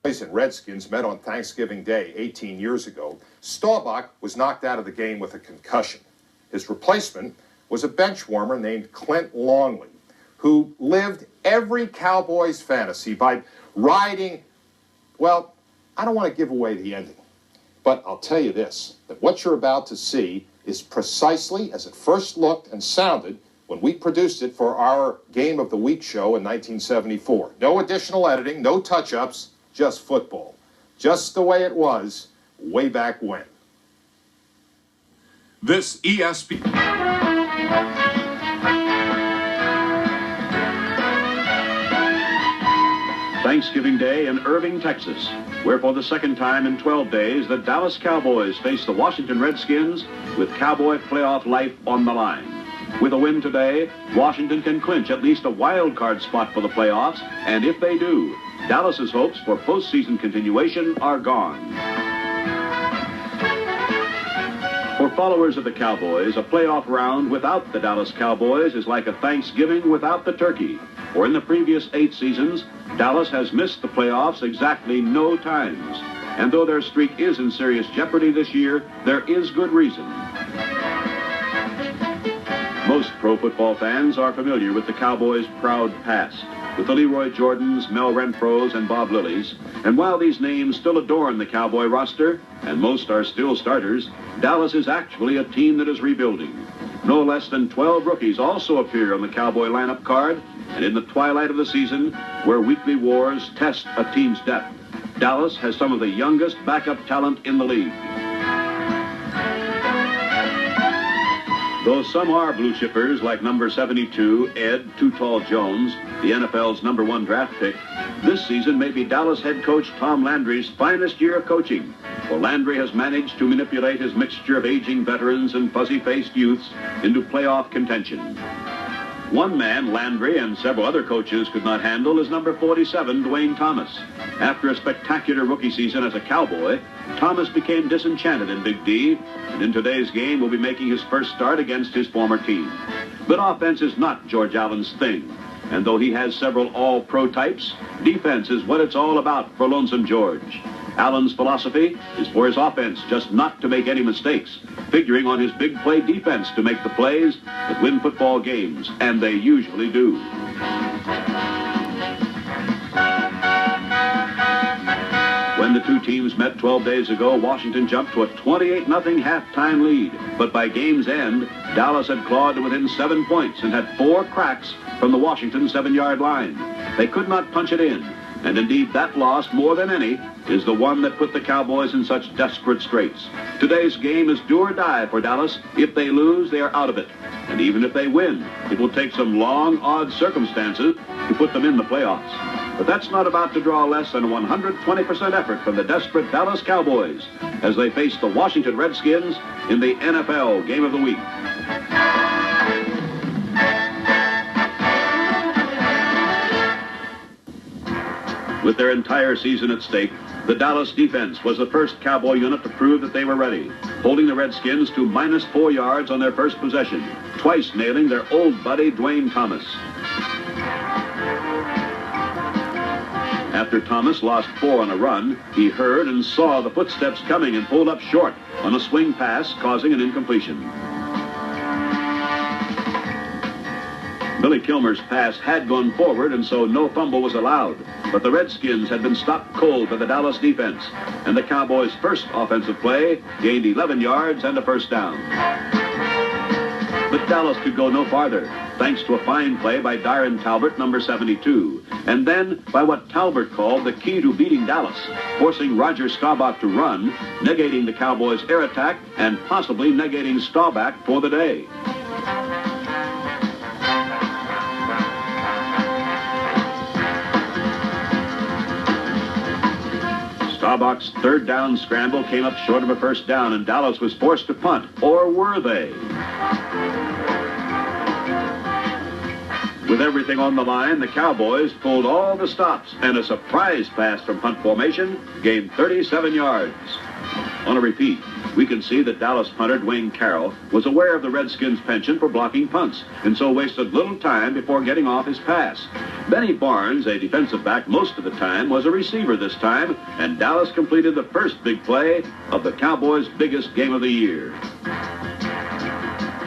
and Redskins met on Thanksgiving Day 18 years ago, Staubach was knocked out of the game with a concussion. His replacement was a bench warmer named Clint Longley, who lived every Cowboys fantasy by riding, well, I don't want to give away the ending, but I'll tell you this, that what you're about to see is precisely as it first looked and sounded when we produced it for our Game of the Week show in 1974. No additional editing, no touch-ups, just football. Just the way it was way back when. This ESPN. Thanksgiving Day in Irving, Texas, where for the second time in 12 days, the Dallas Cowboys face the Washington Redskins with Cowboy playoff life on the line. With a win today, Washington can clinch at least a wild card spot for the playoffs, and if they do, Dallas's hopes for postseason continuation are gone. For followers of the Cowboys, a playoff round without the Dallas Cowboys is like a Thanksgiving without the turkey. For in the previous 8 seasons, Dallas has missed the playoffs exactly no times. And though their streak is in serious jeopardy this year, there is good reason. Most pro football fans are familiar with the Cowboys' proud past, with the Leroy Jordans, Mel Renfros, and Bob Lillies. And while these names still adorn the Cowboy roster, and most are still starters, Dallas is actually a team that is rebuilding. No less than 12 rookies also appear on the Cowboy lineup card, and in the twilight of the season, where weekly wars test a team's depth, Dallas has some of the youngest backup talent in the league. Though some are blue chippers like number 72, Ed Too Tall Jones, the NFL's #1 draft pick, this season may be Dallas head coach Tom Landry's finest year of coaching, for Landry has managed to manipulate his mixture of aging veterans and fuzzy-faced youths into playoff contention. One man Landry and several other coaches could not handle is number 47, Dwayne Thomas. After a spectacular rookie season as a Cowboy, Thomas became disenchanted in Big D, and in today's game will be making his first start against his former team. But offense is not George Allen's thing, and though he has several all-pro types, defense is what it's all about for Lonesome George. Allen's philosophy is for his offense just not to make any mistakes, figuring on his big play defense to make the plays that win football games, and they usually do. When the two teams met 12 days ago, Washington jumped to a 28-0 halftime lead. But by game's end, Dallas had clawed to within 7 points and had 4 cracks from the Washington 7-yard line. They could not punch it in. And indeed, that loss, more than any, is the one that put the Cowboys in such desperate straits. Today's game is do or die for Dallas. If they lose, they are out of it. And even if they win, it will take some long, odd circumstances to put them in the playoffs. But that's not about to draw less than 120% effort from the desperate Dallas Cowboys as they face the Washington Redskins in the NFL Game of the Week. With their entire season at stake, the Dallas defense was the first Cowboy unit to prove that they were ready, holding the Redskins to -4 yards on their first possession, twice nailing their old buddy Dwayne Thomas. After Thomas lost 4 on a run, he heard and saw the footsteps coming and pulled up short on a swing pass, causing an incompletion. Billy Kilmer's pass had gone forward, and so no fumble was allowed. But the Redskins had been stopped cold by the Dallas defense, and the Cowboys' first offensive play gained 11 yards and a first down. But Dallas could go no farther, thanks to a fine play by Darren Talbert, number 72, and then by what Talbert called the key to beating Dallas, forcing Roger Staubach to run, negating the Cowboys' air attack, and possibly negating Staubach for the day. Staubach's third down scramble came up short of a first down, and Dallas was forced to punt. Or were they? With everything on the line, the Cowboys pulled all the stops, and a surprise pass from punt formation gained 37 yards. On a repeat, we can see that Dallas punter Dwayne Carroll was aware of the Redskins' penchant for blocking punts, and so wasted little time before getting off his pass. Benny Barnes, a defensive back most of the time, was a receiver this time, and Dallas completed the first big play of the Cowboys' biggest game of the year.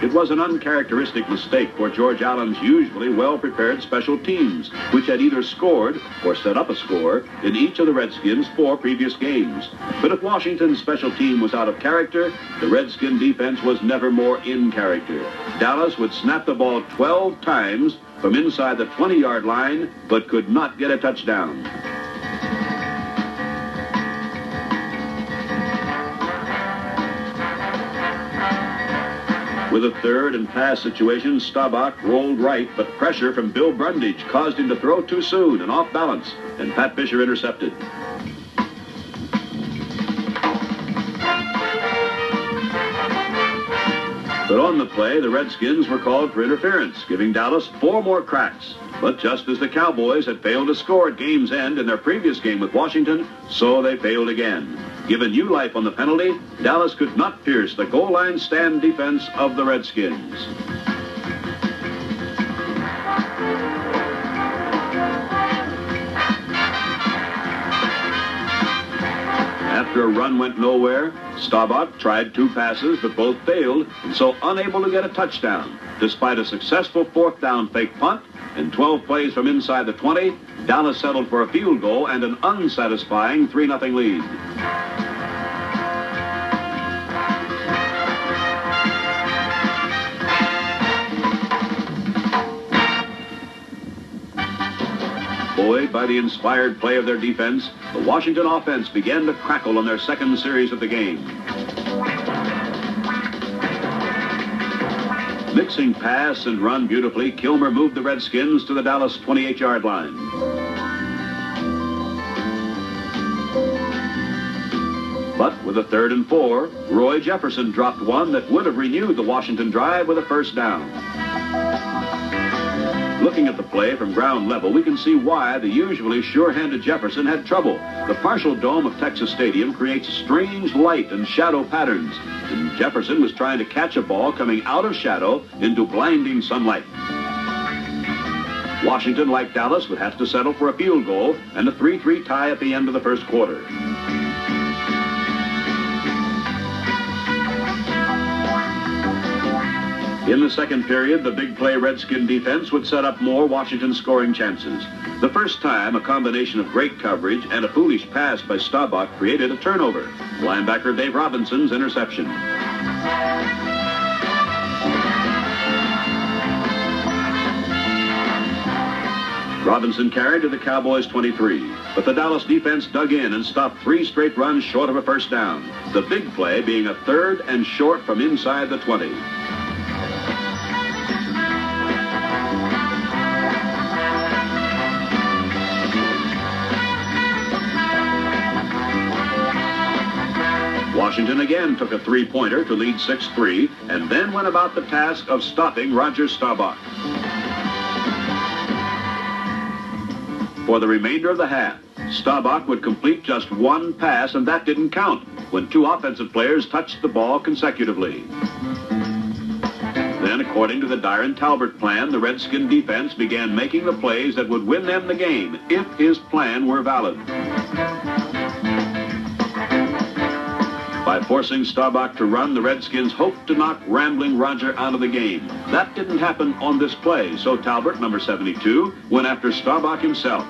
It was an uncharacteristic mistake for George Allen's usually well-prepared special teams, which had either scored or set up a score in each of the Redskins' 4 previous games. But if Washington's special team was out of character, the Redskin defense was never more in character. Dallas would snap the ball 12 times from inside the 20-yard line, but could not get a touchdown. With a third and pass situation, Staubach rolled right, but pressure from Bill Brundage caused him to throw too soon and off balance, and Pat Fisher intercepted. But on the play, the Redskins were called for interference, giving Dallas 4 more cracks. But just as the Cowboys had failed to score at game's end in their previous game with Washington, so they failed again. Given new life on the penalty, Dallas could not pierce the goal line stand defense of the Redskins. After a run went nowhere, Staubach tried 2 passes, but both failed, and so unable to get a touchdown. Despite a successful 4th down fake punt and 12 plays from inside the 20, Dallas settled for a field goal and an unsatisfying 3-0 lead. Buoyed by the inspired play of their defense, the Washington offense began to crackle on their second series of the game. Mixing pass and run beautifully, Kilmer moved the Redskins to the Dallas 28-yard line. But with a 3rd and 4, Roy Jefferson dropped one that would have renewed the Washington drive with a 1st down. Looking at the play from ground level, we can see why the usually sure-handed Jefferson had trouble. The partial dome of Texas Stadium creates strange light and shadow patterns, and Jefferson was trying to catch a ball coming out of shadow into blinding sunlight. Washington, like Dallas, would have to settle for a field goal and a 3-3 tie at the end of the first quarter. In the second period, the big play Redskin defense would set up more Washington scoring chances. The first time, a combination of great coverage and a foolish pass by Staubach created a turnover. Linebacker Dave Robinson's interception. Robinson carried to the Cowboys' 23, but the Dallas defense dug in and stopped 3 straight runs short of a 1st down. The big play being a 3rd and short from inside the 20. Washington again took a 3-pointer to lead 6-3, and then went about the task of stopping Roger Staubach. For the remainder of the half, Staubach would complete just 1 pass, and that didn't count when 2 offensive players touched the ball consecutively. Then, according to the Dyron Talbert plan, the Redskin defense began making the plays that would win them the game if his plan were valid. By forcing Staubach to run, the Redskins hoped to knock rambling Roger out of the game. That didn't happen on this play, so Talbert, number 72, went after Staubach himself.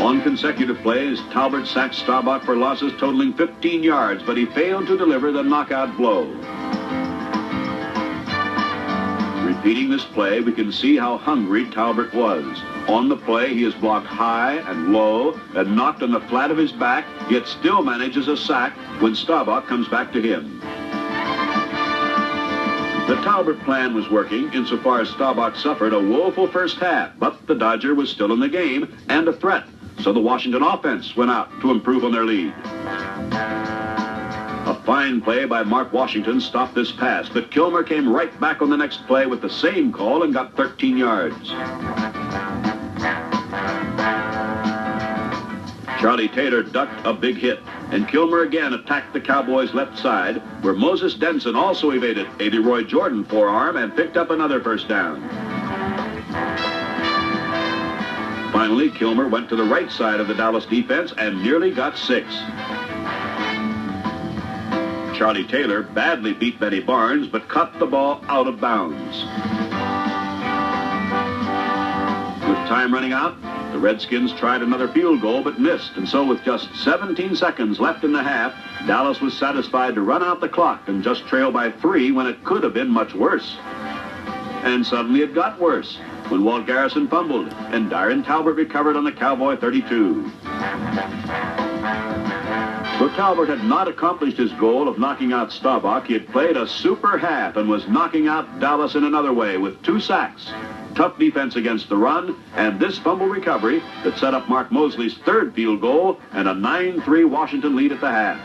On consecutive plays, Talbert sacked Staubach for losses totaling 15 yards, but he failed to deliver the knockout blow. Repeating this play, we can see how hungry Talbert was. On the play, he is blocked high and low and knocked on the flat of his back, yet still manages a sack when Staubach comes back to him. The Talbert plan was working insofar as Staubach suffered a woeful first half, but the Dodger was still in the game and a threat, so the Washington offense went out to improve on their lead. A fine play by Mark Washington stopped this pass, but Kilmer came right back on the next play with the same call and got 13 yards. Charlie Taylor ducked a big hit, and Kilmer again attacked the Cowboys' left side, where Moses Denson also evaded a Leroy Jordan forearm and picked up another first down. Finally, Kilmer went to the right side of the Dallas defense and nearly got 6. Charlie Taylor badly beat Benny Barnes, but cut the ball out of bounds. With time running out, the Redskins tried another field goal but missed, and so with just 17 seconds left in the half, Dallas was satisfied to run out the clock and just trail by 3 when it could have been much worse. And suddenly it got worse when Walt Garrison fumbled and Darren Talbot recovered on the Cowboy 32. Though Talbot had not accomplished his goal of knocking out Staubach, he had played a super half and was knocking out Dallas in another way with 2 sacks. Tough defense against the run, and this fumble recovery that set up Mark Mosley's 3rd field goal and a 9-3 Washington lead at the half.